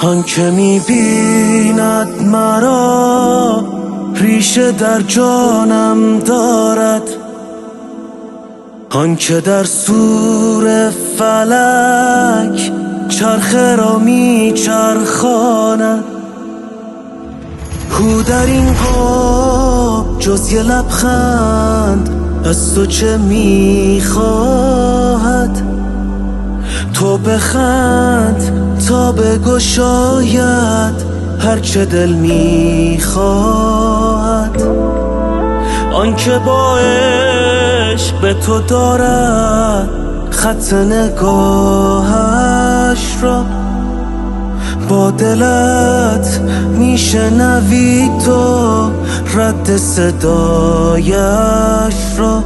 آن که می‌بیند مرا ریشه در جانم دارد، آن که در سور فلک چرخه را میچرخاند. کو در این قاب جز یه لبخند از تو چه میخواهد؟ تو بخند تا بگشاید هرچه دل میخواهد. آن که با عشق به تو دارد خط نگاهش را، با دلت میشنوی تو رد صدایش را.